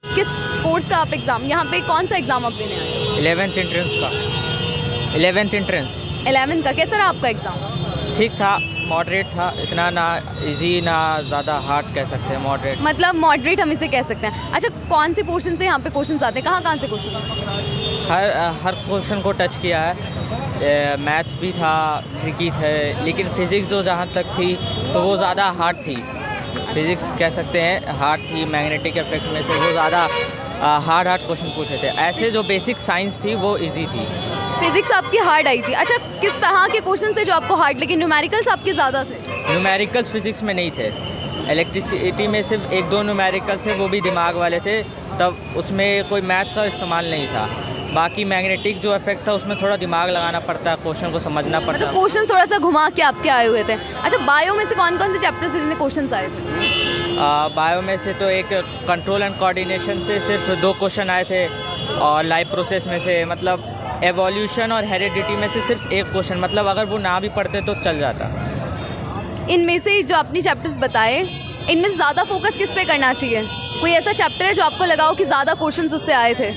किस कोर्स का आप एग्ज़ाम, यहाँ पे कौन सा एग्ज़ाम आप देने आए? 11th एंट्रेंस का। 11th एंट्रेंस 11th का कैसा रहा आपका एग्ज़ाम? ठीक था, मॉडरेट था, इतना ना इजी ना ज़्यादा हार्ड कह सकते हैं, मॉडरेट। मतलब मॉडरेट हम इसे कह सकते हैं। अच्छा, कौन से पोर्शन से यहाँ पे क्वेश्चंस आते हैं, कहाँ से क्वेश्चन? हर क्वेश्चन को टच किया है। मैथ भी था, ट्रिकी थे, लेकिन फ़िज़िक्स जो जहाँ तक थी तो वो ज़्यादा हार्ड थी। फिज़िक्स कह सकते हैं हार्ड थी, मैग्नेटिक इफेक्ट में से वो ज़्यादा हार्ड क्वेश्चन पूछे थे। ऐसे जो बेसिक साइंस थी वो इजी थी। फिजिक्स आपकी हार्ड आई थी। अच्छा, किस तरह के क्वेश्चन थे जो आपको हार्ड, लेकिन न्यूमेरिकल्स आपके ज़्यादा थे? न्यूमेरिकल्स फिज़िक्स में नहीं थे। इलेक्ट्रिसिटी में सिर्फ 1-2 न्यूमेरिकल्स थे, वो भी दिमाग वाले थे, तब उसमें कोई मैथ का इस्तेमाल नहीं था। बाकी मैग्नेटिक जो इफेक्ट था उसमें थोड़ा दिमाग लगाना पड़ता है, क्वेश्चन को समझना पड़ता है। मतलब क्वेश्चन थोड़ा सा घुमा के आपके आए हुए थे। अच्छा, बायो में से कौन से चैप्टर्स थे जिनमें क्वेश्चन आए थे? बायो में से तो एक कंट्रोल एंड कोऑर्डिनेशन से सिर्फ 2 क्वेश्चन आए थे, और लाइफ प्रोसेस में से मतलब एवोल्यूशन और हेरिडिटी में से सिर्फ 1 क्वेश्चन, मतलब अगर वो ना भी पढ़ते तो चल जाता। इनमें से जो आपने चैप्टर्स बताए, इनमें से ज़्यादा फोकस किस पे करना चाहिए? कोई ऐसा चैप्टर है जो आपको लगा हो कि ज़्यादा क्वेश्चंस उससे आए थे?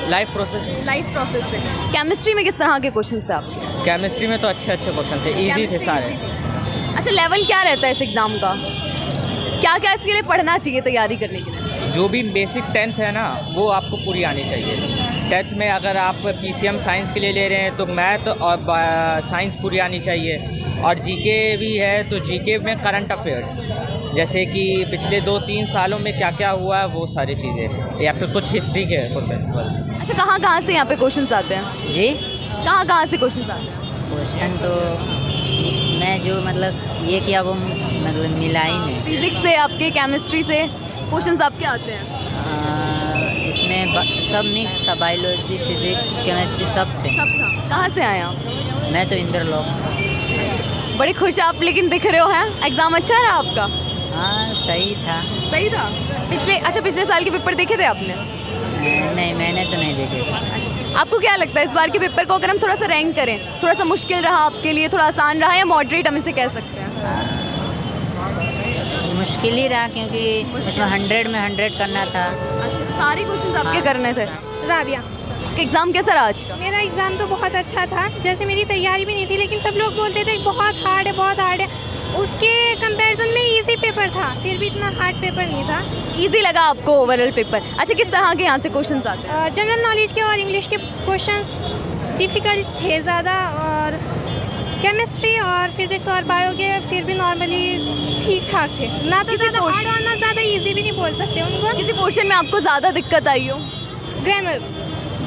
लाइफ प्रोसेस से। केमिस्ट्री में किस तरह के क्वेश्चंस थे आपके? केमिस्ट्री में तो अच्छे क्वेश्चन थे, इजी थे सारे। अच्छा, लेवल क्या रहता है इस एग्ज़ाम का? क्या क्या इसके लिए पढ़ना चाहिए तैयारी करने के लिए? जो भी बेसिक 10th है ना वो आपको पूरी आनी चाहिए। 10th में अगर आप PCM साइंस के लिए ले रहे हैं तो मैथ और साइंस पूरी आनी चाहिए, और जीके भी है तो जीके में करंट अफेयर्स, जैसे कि पिछले 2-3 सालों में क्या क्या हुआ है वो सारी चीज़ें, या फिर कुछ हिस्ट्री के क्वेश्चन बस। अच्छा, कहाँ से यहाँ पे क्वेश्चंस आते हैं जी? कहाँ से क्वेश्चंस आते हैं? क्वेश्चन तो मैं जो मतलब ये किया वो मतलब मिला ही नहीं। फिजिक्स से, आपके केमिस्ट्री से क्वेश्चंस आपके आते हैं? इसमें सब मिक्स था, बायोलॉजी, फिजिक्स, केमिस्ट्री सब थे। सब था। कहाँ से आए आप? मैं तो इंद्रलोक। बड़े खुश आप लेकिन दिख रहे हो, हैं? एग्ज़ाम अच्छा रहा आपका? हाँ, सही था। सही था। पिछले साल के पेपर देखे थे आपने? नहीं, मैंने तो नहीं देखे। आपको क्या लगता है इस बार के पेपर को अगर हम थोड़ा सा रैंक करें, थोड़ा सा मुश्किल रहा आपके लिए, थोड़ा आसान रहा, या मॉडरेट हम इसे कह सकते हैं? मुश्किल ही रहा, क्योंकि इसमें 100 में 100 करना था। अच्छा, सारे क्वेश्चन आपके करने थे। राबिया। एग्ज़ाम कैसा रहा आज का? मेरा एग्ज़ाम तो बहुत अच्छा था, जैसे मेरी तैयारी भी नहीं थी, लेकिन सब लोग बोलते थे बहुत हार्ड है। उसके कंपैरिजन में इजी पेपर था, फिर भी इतना हार्ड पेपर नहीं था। इजी लगा आपको ओवरऑल पेपर? अच्छा, किस तरह के यहाँ से क्वेश्चंस आते हैं? जनरल नॉलेज के और इंग्लिश के क्वेश्चंस डिफ़िकल्ट थे ज़्यादा, और केमिस्ट्री और फिज़िक्स और बायो के फिर भी नॉर्मली ठीक ठाक थे, ना तो ज़्यादा हार्ड और ना ज़्यादा इजी भी नहीं बोल सकते उनको। किसी पोर्शन में आपको ज़्यादा दिक्कत आई हो?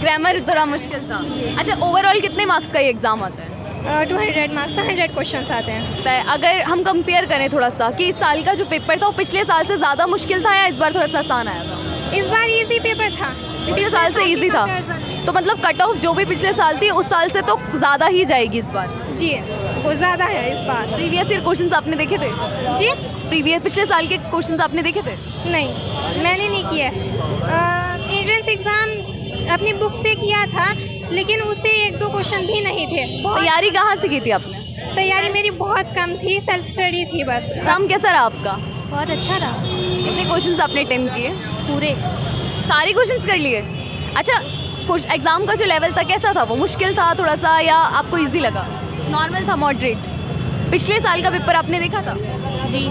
ग्रामर थोड़ा मुश्किल था। अच्छा, ओवरऑल कितने मार्क्स का ये एग्ज़ाम आता है? 200 मार्क्स से 100 क्वेश्चंस आते हैं। तो अगर हम कंपेयर करें थोड़ा सा कि इस साल का जो पेपर था वो पिछले साल से ज़्यादा मुश्किल था या इस बार थोड़ा सा आसान आया था? इस बार इजी पेपर था, पिछले साल से इजी था, तो मतलब कट ऑफ जो भी पिछले साल थी उस साल से तो ज़्यादा ही जाएगी इस बार। जी, वो ज़्यादा है इस बार। प्रीवियस ईयर क्वेश्चंस आपने देखे थे? जी, पिछले साल के क्वेश्चंस आपने देखे थे? नहीं, मैंने नहीं किया। एंट्रेंस एग्ज़ाम अपनी बुक से किया था, लेकिन उससे 1-2 क्वेश्चन भी नहीं थे। तैयारी कहाँ से की थी आपने? तैयारी मेरी बहुत कम थी, सेल्फ स्टडी थी बस। एग्ज़ाम कैसा रहा आपका? बहुत अच्छा रहा। कितने क्वेश्चंस आपने अटेम्प्ट किए? पूरे सारे क्वेश्चंस कर लिए? अच्छा, एग्ज़ाम का जो लेवल था कैसा था? वो मुश्किल था थोड़ा सा या आपको इजी लगा? नॉर्मल था, मॉडरेट? पिछले साल का पेपर आपने देखा था? जी।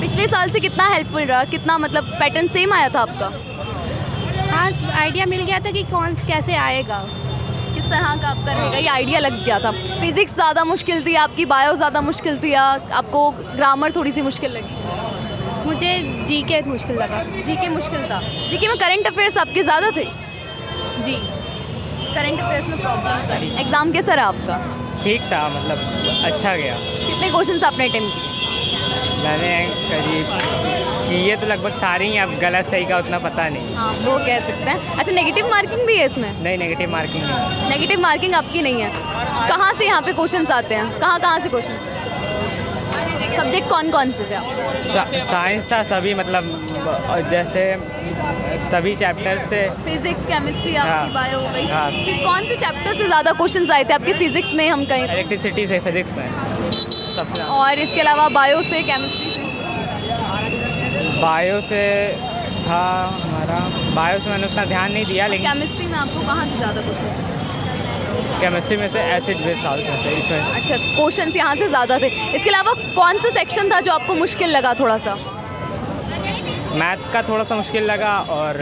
पिछले साल से कितना हेल्पफुल रहा? कितना मतलब पैटर्न सेम आया था आपका? हाँ, आइडिया मिल गया था कि कौन कैसे आएगा, किस तरह का आपका रहेगा, ये आइडिया लग गया था। फिजिक्स ज़्यादा मुश्किल थी आपकी, बायो ज़्यादा मुश्किल थी, या आपको ग्रामर थोड़ी सी मुश्किल लगी? मुझे जीके मुश्किल लगा। जीके मुश्किल था। जीके में करंट अफेयर्स आपके ज़्यादा थे? जी। करंट अफेयर्स में प्रॉब्लम आई। एग्ज़ाम कैसा रहा आपका? ठीक था, मतलब अच्छा गया। कितने क्वेश्चंस आपने अटेम्प्ट किए? मैंने करीब किए तो लगभग सारे ही, अब गलत सही का उतना पता नहीं। हाँ, वो कह सकते हैं। अच्छा, नेगेटिव मार्किंग भी है इसमें? नहीं, नेगेटिव मार्किंग नहीं। नेगेटिव मार्किंग आपकी नहीं है। कहाँ से यहाँ पे क्वेश्चंस आते हैं? कहाँ से क्वेश्चन? सब्जेक्ट कौन से थे आप? साइंस था सभी, मतलब जैसे सभी चैप्टर्स से। फिजिक्स, केमिस्ट्री आपकी, बायो हो गई। हाँ। कि कौन से चैप्टर से ज़्यादा क्वेश्चंस आए थे आपके? फिजिक्स में हम कहें? इलेक्ट्रिसिटी से, फिजिक्स में सबसे। और इसके अलावा बायो से, केमिस्ट्री से? बायो से था हमारा, बायो से मैंने उतना ध्यान नहीं दिया, लेकिन केमिस्ट्री में आपको कहाँ से ज़्यादा क्वेश्चन? केमिस्ट्री में से एसिड बेस साल्ट में से इसमें अच्छा, क्वेश्चंस यहाँ से ज़्यादा थे। इसके अलावा कौन सा सेक्शन था जो आपको मुश्किल लगा थोड़ा सा? मैथ का थोड़ा सा मुश्किल लगा, और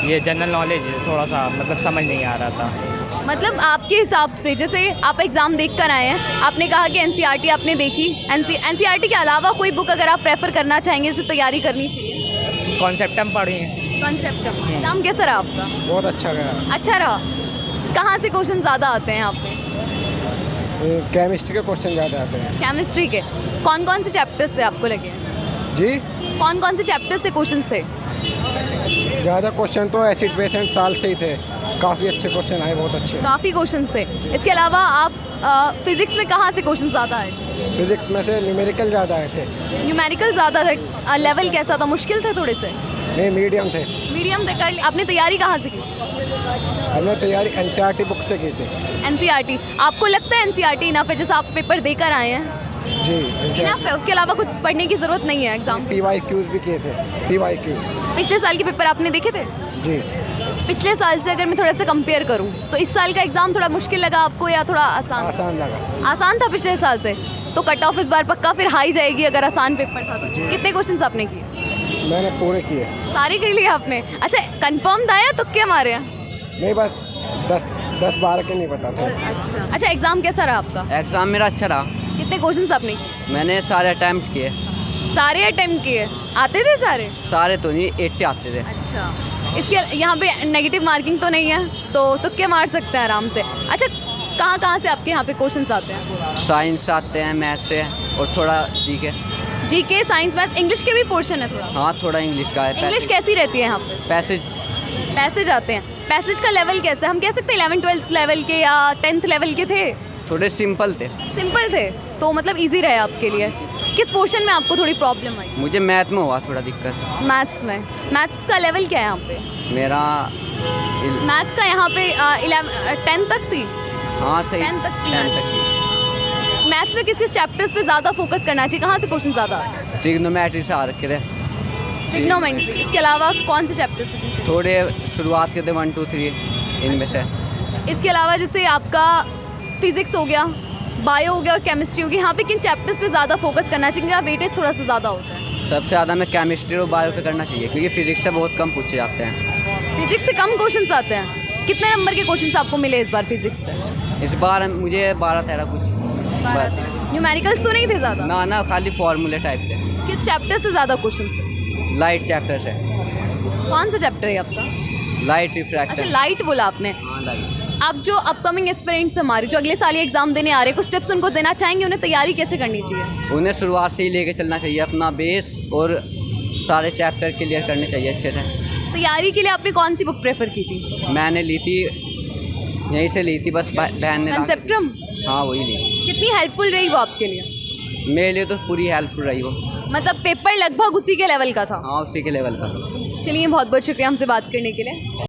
ये जनरल नॉलेज थोड़ा सा मतलब समझ नहीं आ रहा था। मतलब आपके हिसाब से, जैसे आप एग्ज़ाम देख कर आए हैं, आपने कहा कि एनसीईआरटी आपने देखी, एनसीईआरटी के अलावा कोई बुक अगर आप प्रेफर करना चाहेंगे, इससे तैयारी करनी चाहिए? कॉन्सेप्टम पढ़ी हैं। कॉन्सेप्ट एग्ज़ाम कैसा रहा आपका? बहुत अच्छा गया। अच्छा रहा। कहाँ से क्वेश्चन ज़्यादा आते हैं यहाँ पे? केमिस्ट्री के क्वेश्चन ज़्यादा आते हैं। केमिस्ट्री के कौन कौन से चैप्टर्स से आपको लगे? जी, कौन कौन से चैप्टर्स से क्वेश्चंस थे? ज़्यादा क्वेश्चन तो एसिड बेस एंड साल्ट से ही थे। काफ़ी अच्छे क्वेश्चन आए, बहुत अच्छे। काफ़ी क्वेश्चंस थे। इसके अलावा आप फिज़िक्स में कहाँ से क्वेश्चन ज़्यादा आए? फिजिक्स में से न्यूमेरिकल ज़्यादा आए थे। न्यूमेरिकल ज़्यादा थे। लेवल कैसा था? मुश्किल थे थोड़े से? नहीं, मीडियम थे। मीडियम थे। कर ली। आपने तैयारी कहाँ से की? हमने तैयारी एनसीईआरटी बुक से की थी। एनसीईआरटी। आपको लगता है एनसीईआरटी इनफ है? जैसे आप पेपर देकर आए हैं, जी, इनफ है? उसके अलावा कुछ पढ़ने की ज़रूरत नहीं है एग्ज़ाम? PYQs भी किए थे। PYQ। पिछले साल के पेपर आपने देखे थे? जी, पिछले साल से अगर मैं थोड़ा सा कंपेयर करूँ तो इस साल का एग्ज़ाम थोड़ा मुश्किल लगा आपको या थोड़ा आसान? आसान लगा। आसान था पिछले साल से, तो कट ऑफ इस बार पक्का फिर हाई जाएगी अगर आसान पेपर था तो। कितने क्वेश्चन आपने किए? मैंने पूरे किए। सारे कर लिए आपने? अच्छा, कंफर्म था या तुक्के मारे हैं? नहीं, बस 10-12 के नहीं पता था। अच्छा, एग्ज़ाम कैसा रहा आपका? एग्ज़ाम मेरा अच्छा रहा। कितने क्वेश्चन आपने किए? मैंने सारे अटैम्प्ट किए। सारे अटेम्प्ट किए? आते थे सारे? सारे तो नहीं, 80 आते थे। अच्छा, इसके यहाँ पे नेगेटिव मार्किंग तो नहीं है, तो तुक्के मार सकते हैं आराम से। अच्छा, कहाँ कहाँ से आपके यहाँ पे क्वेश्चंस आते हैं? साइंस आते हैं, मैथ से, और थोड़ा GK. GK, science, math, English के भी पोर्शन है थोड़ा? हाँ, थोड़ा इंग्लिश का है। इंग्लिश कैसी रहती है यहाँ पे? पैसेज। पैसेज आते हैं। पैसेज का लेवल कैसा है? हम कह सकते हैं 11th-12th लेवल के या 10th लेवल के थे? थोड़े सिंपल थे। सिंपल थे, तो मतलब इजी रहे आपके लिए। किस पोर्शन में आपको थोड़ी प्रॉब्लम आई? मुझे मैथ में हुआ थोड़ा दिक्कत। मैथ्स में? मैथ्स का लेवल क्या है यहाँ पे? मेरा मैथ्स का यहाँ पे 10 तक थी? हाँ, सही। 10 तक थी। 10 तक थी। मैथ्स में किस किस चैप्टर्स पे ज़्यादा फोकस करना चाहिए? कहाँ से क्वेश्चन ज़्यादा आते हैं? ट्रिग्नोमेट्री से आ रखे थे। ट्रिग्नोमेट्री। इसके अलावा कौन से चैप्टर्स थे? थोड़े शुरुआत के थे 1 2 3 इनमें से। इसके अलावा जैसे आपका फिजिक्स हो गया, बायो हो गया और केमिस्ट्री हो गई, यहाँ पे किन चैप्टर्स पे ज़्यादा फोकस करना चाहिए? क्या वेटेज थोड़ा सा ज़्यादा होता है? सबसे ज़्यादा में केमिस्ट्री और बायो पे करना चाहिए, क्योंकि फिजिक्स से बहुत कम पूछे जाते हैं। फिजिक्स से कम क्वेश्चंस आते हैं? कितने नंबर के क्वेश्चंस आपको मिले इस बार फिजिक्स से? इस बार मुझे 12-13 कुछ बस। न्यूमेरिकल्स तो नहीं थे ज़्यादा? ना, खाली फॉर्मूले टाइप थे। किस चैप्टर से ज़्यादा क्वेश्चन थे? लाइट चैप्टर से। कौन सा चैप्टर है आपका? लाइट अच्छा, रिफ्रैक्शन। लाइट बोला आपने। हाँ, लाइट। आप जो अपकमिंग एस्पिरेंट्स हमारे जो अगले साल ये एग्जाम देने आ रहे हैं, कुछ टिप्स उनको देना चाहेंगे? उन्हें तैयारी कैसे करनी चाहिए? उन्हें शुरुआत से ही लेके चलना चाहिए, अपना बेस और सारे चैप्टर क्लियर करने चाहिए अच्छे से। तैयारी के लिए आपने कौन सी बुक प्रेफर की थी? मैंने ली थी, यहीं से ली थी, बस बहन ने कंसेप्ट्रम? हाँ, वही ली। कितनी हेल्पफुल रही वो आपके लिए? मेरे लिए तो पूरी हेल्पफुल रही वो। मतलब पेपर लगभग उसी के लेवल का था? हाँ, उसी के लेवल का। चलिए, बहुत बहुत शुक्रिया हमसे बात करने के लिए।